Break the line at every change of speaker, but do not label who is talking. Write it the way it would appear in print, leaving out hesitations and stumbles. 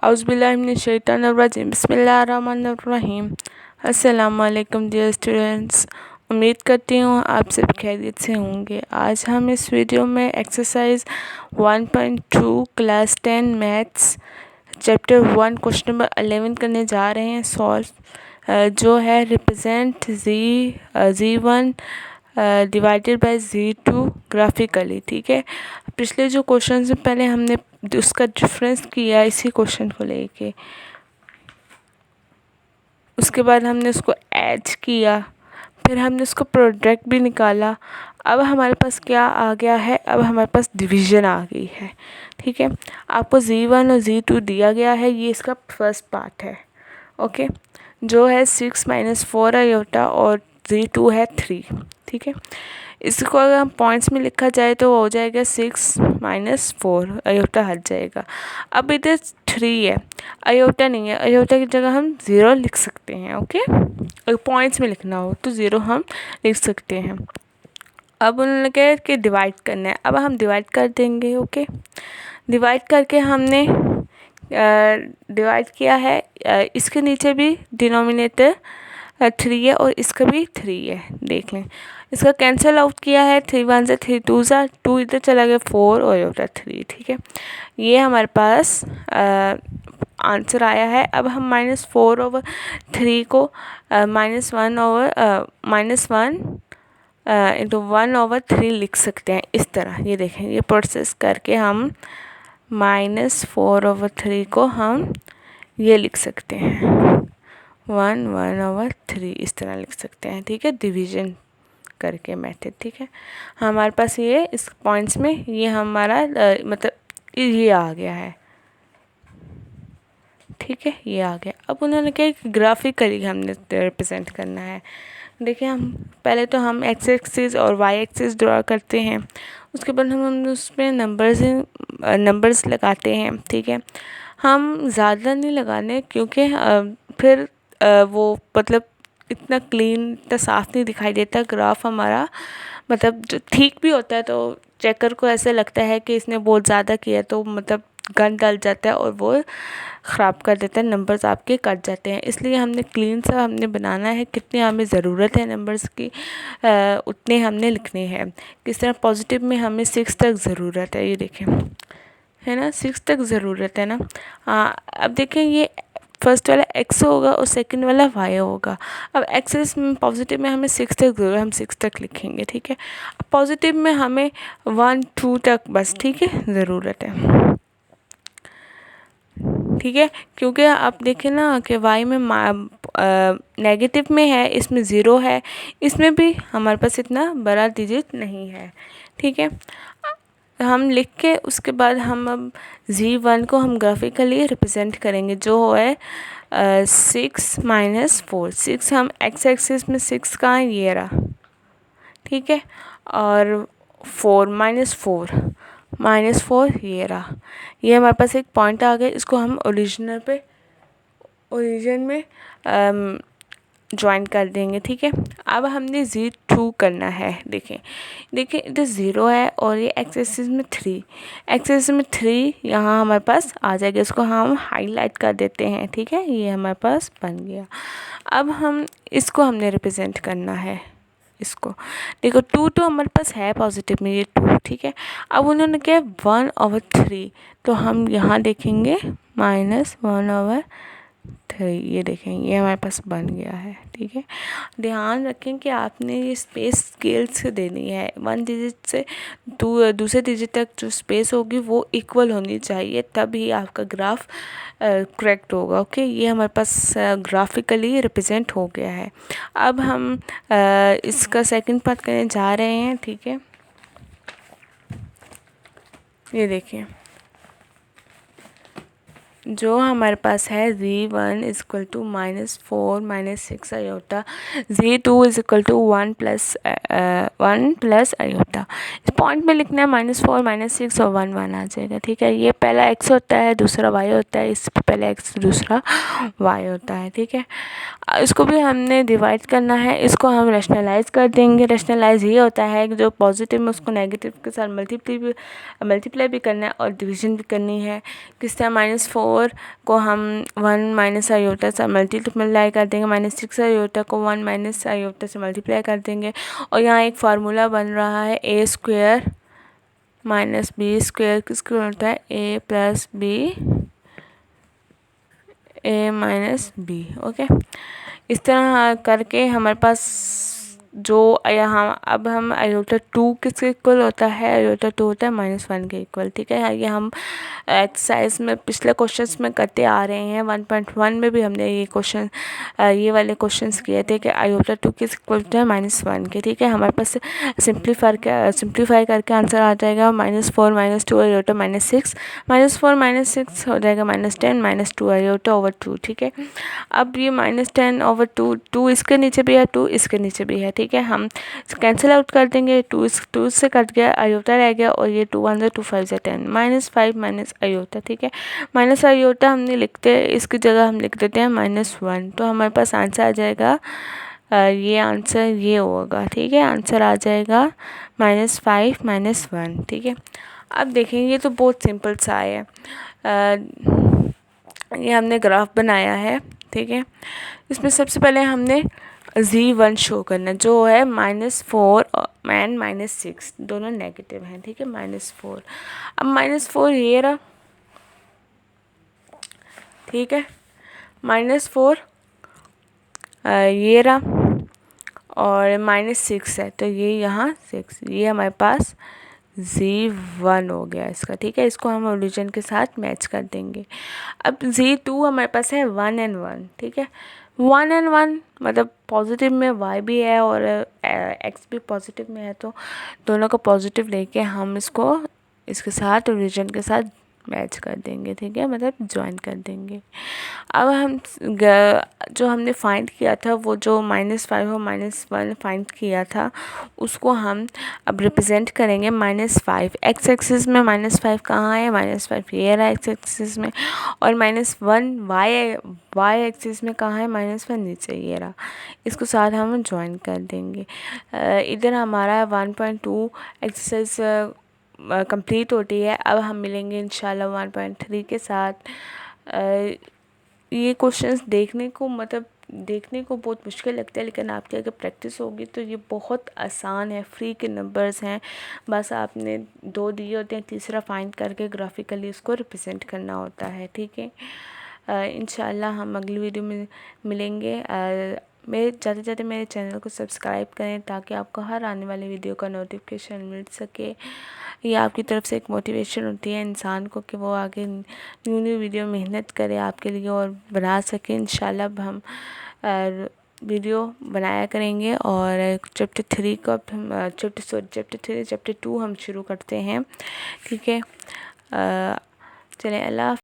औज़ुबिल्लाहिमिनश्शैतानिर्रजीम बिस्मिल्लाहिर्रहमानिर्रहीम। अस्सलाम वालेकुम डियर स्टूडेंट्स, उम्मीद करती हूँ आप सब खैरियत से होंगे। आज हम इस वीडियो में exercise 1.2 class 10 maths chapter 1 question number 11 करने जा रहे हैं सॉल्व, जो है represent Z1 divided by Z2 graphically. ठीक है, पिछले जो क्वेश्चन से पहले हमने उसका डिफरेंस किया इसी क्वेश्चन को लेके, उसके बाद हमने उसको ऐड किया, फिर हमने उसको प्रोडक्ट भी निकाला। अब हमारे पास क्या आ गया है, अब हमारे पास डिवीज़न आ गई है। ठीक है, आपको Z1 और Z2 दिया गया है, ये इसका फर्स्ट पार्ट है। ओके, जो है 6 - 4 आयोटा और Z2 है 3। ठीक है, इसको अगर हम पॉइंट्स में लिखा जाए तो हो जाएगा 6 - 4, आयोटा हट जाएगा। अब इधर 3 है, आयोटा नहीं है, आयोटा की जगह हम 0 लिख सकते हैं। ओके, अगर पॉइंट्स में लिखना हो तो 0 हम लिख सकते हैं। अब उन्होंने कहा कि डिवाइड करना है, अब हम डिवाइड कर देंगे। ओके, डिवाइड करके हमने डिवाइड किया है, इसके नीचे भी डिनोमिनेटर 3 है और इसका भी 3 है। देख लें, इसका कैंसिल आउट किया है, 3 1 से 3 2 सा 2 इधर चला गया, 4 और होता 3। ठीक है, ये हमारे पास आंसर आया है। अब हम -4/3 को -1 इंटू 1/3 लिख सकते हैं इस तरह। ये देखें, ये प्रोसेस करके हम -4/3 को हम ये लिख सकते हैं 1/3 इस तरह लिख सकते हैं। ठीक है, डिवीज़न करके मेथड। ठीक है, हमारे पास ये इस पॉइंट्स में ये हमारा मतलब ये आ गया है। ठीक है, ये आ गया। अब उन्होंने क्या ग्राफिकली हमने रिप्रेजेंट करना है। देखिए, हम पहले तो हम एक्स एक्सिस और वाई एक्सिस ड्रा करते हैं, उसके बाद हम उसमें नंबर्स लगाते हैं। ठीक है, हम ज़्यादा नहीं लगाने क्योंकि फिर वो मतलब इतना क्लीन, इतना साफ़ नहीं दिखाई देता ग्राफ हमारा, मतलब जो ठीक भी होता है तो चेकर को ऐसे लगता है कि इसने बहुत ज़्यादा किया, तो मतलब गंद डल जाता है और वो ख़राब कर देता है, नंबर्स आपके कट जाते हैं। इसलिए हमने क्लीन सा हमने बनाना है, कितने हमें ज़रूरत है नंबर्स की उतने हमने लिखने हैं। किस तरह पॉजिटिव में हमें 6 तक ज़रूरत है, ये देखें, है ना, 6 तक ज़रूरत है ना। अब देखें, ये फर्स्ट वाला x होगा और सेकंड वाला y होगा। अब एक्सेस में पॉजिटिव में हमें 6 तक ज़रूरत है, हम 6 तक लिखेंगे। ठीक है, अब पॉजिटिव में हमें 1 2 तक बस, ठीक है, ज़रूरत है। ठीक है, क्योंकि आप देखें ना कि y में नेगेटिव में है, इसमें 0 है, इसमें भी हमारे पास इतना बड़ा डिजिट नहीं है। ठीक है, हम लिख के उसके बाद हम अब Z1 को हम ग्राफिकली रिप्रेजेंट करेंगे, जो है 6 - 4। 6 हम एक्स एक्सिस में 6 का ये रहा। ठीक है, और 4 -4 ये रहा। ये हमारे पास एक पॉइंट आ गया, इसको हम ओरिजिन में ज्वाइन कर देंगे। ठीक है, अब हमने Z2 करना है। देखें इधर 0 है और ये एक्स एक्सिस में 3, एक्स एक्सिस में 3 यहाँ हमारे पास आ जाएगा, इसको हम हाईलाइट कर देते हैं। ठीक है, ये हमारे पास बन गया। अब हम इसको हमने रिप्रेजेंट करना है, इसको देखो 2 तो हमारे पास है पॉजिटिव में, ये 2। ठीक है, अब उन्होंने क्या 1/3, तो हम यहाँ देखेंगे -1/3, ये देखें, ये हमारे पास बन गया है। ठीक है, ध्यान रखें कि आपने ये स्पेस स्केल से देनी है, 1 डिजिट से दूसरे डिजिट तक जो स्पेस होगी वो इक्वल होनी चाहिए, तभी आपका ग्राफ करेक्ट होगा। ओके, ये हमारे पास ग्राफिकली रिप्रेजेंट हो गया है। अब हम इसका सेकंड पार्ट करने जा रहे हैं। ठीक है, ये देखिए, जो हमारे पास है Z1 = -4 - 6 आयोटा, Z2 = 1 + आयोटा। इस पॉइंट में लिखना है -4 -6 और 1 1 आ जाएगा, ठीक है। ये पहला x होता है, दूसरा y होता है, इस पे पहला x दूसरा y होता है, ठीक है। इसको भी हमने डिवाइड करना है, इसको हम रैशनलाइज़ कर देंगे। रैशनलाइज़ ये होता है कि जो पॉजिटिव में उसको नेगेटिव के साथ मल्टीप्लाई भी करना है और डिवीज़न भी करनी है। किस तरह -4 को हम 1 माइनस आयोटा से मल्टीप्लाई कर देंगे, -6 आयोटा को 1 माइनस आयोटा से मल्टीप्लाई कर देंगे। और यहाँ एक फार्मूला बन रहा है a² माइनस b² किसको होता है a plus b a minus b, okay. इस तरह करके हमारे पास जो यहाँ अब हम आयोटा 2 किसके इक्वल होता है, आयोटा 2 होता है -1 के इक्वल, ठीक है। ये हम एक्सरसाइज में पिछले क्वेश्चंस में करते आ रहे हैं। 1.1 में भी हमने ये वाले क्वेश्चंस किए थे कि आयोटा 2 किस इक्वल होता है -1 के, ठीक है। हमारे पास सिंप्लीफाई करके आंसर आ जाएगा -4 -2 आयोटा -6, -4 -6 हो जाएगा -10 -2 आयोटा ओवर 2, ठीक है। अब ये -10 ओवर 2 इसके नीचे भी है, 2 इसके नीचे भी है, ठीक है। हम कैंसिल आउट कर देंगे, 2 से कट गया, आयोटा रह गया और ये 2 1 2 5 10 -5 माइनस आयोटा, ठीक है। माइनस आयोटा हमने लिखते हैं, इसकी जगह हम लिख देते हैं -1, तो हमारे पास आंसर आ जाएगा ये आंसर ये होगा, ठीक है। आंसर आ जाएगा -5 -1, ठीक है। अब देखेंगे ये तो बहुत सिंपल सा है। ये हमने ग्राफ बनाया है, ठीक है। इसमें सबसे पहले हमने z1 शो करना, जो है -4 एंड -6 दोनों नेगेटिव हैं, ठीक है। -4, अब -4 ये रहा, ठीक है। -4 ये रहा और -6 है, तो ये यहाँ 6, ये हमारे पास z1 हो गया इसका, ठीक है। इसको हम ओरिजिन के साथ मैच कर देंगे। अब z2 हमारे पास है 1 and 1, ठीक है। 1 and 1 मतलब पॉजिटिव में y भी है और x भी पॉजिटिव में है, तो दोनों को पॉजिटिव लेके हम इसको इसके साथ ओरिजिन के साथ मैच कर देंगे, ठीक है, मतलब ज्वाइन कर देंगे। अब हम जो हमने फाइंड किया था, वो जो -5 और -1 फाइंड किया था, उसको हम अब रिप्रेजेंट करेंगे -5। एक्स एक्सिस में -5 कहाँ है, -5 ये रहा एक्स एक्सिस में, और -1 वाई एक्सिस में कहाँ है, -1 नीचे ये रहा। इसको साथ हम ज्वाइन कर देंगे। इधर हमारा 1.2 एक्सरसाइज कंप्लीट होती है। अब हम मिलेंगे इंशाल्लाह 1.3 के साथ। ये क्वेश्चंस देखने को बहुत मुश्किल लगता है, लेकिन आपकी अगर प्रैक्टिस होगी तो ये बहुत आसान है। फ्री के नंबर्स हैं, बस आपने 2 दिए होते हैं, तीसरा फाइंड करके ग्राफिकली उसको रिप्रेजेंट करना होता है, ठीक है। इंशाल्लाह हम अगली वीडियो में मिलेंगे। मेरे जाते मेरे चैनल को सब्सक्राइब करें ताकि आपको हर आने वाली वीडियो का नोटिफिकेशन मिल सके। ये आपकी तरफ से एक मोटिवेशन होती है इंसान को कि वो आगे न्यू वीडियो मेहनत करे आपके लिए और बना सके। इंशाल्लाह अब हम वीडियो बनाया करेंगे और चैप्टर 3 को चैप्टर 2 हम शुरू करते हैं, ठीक है। चलें, अल्लाह।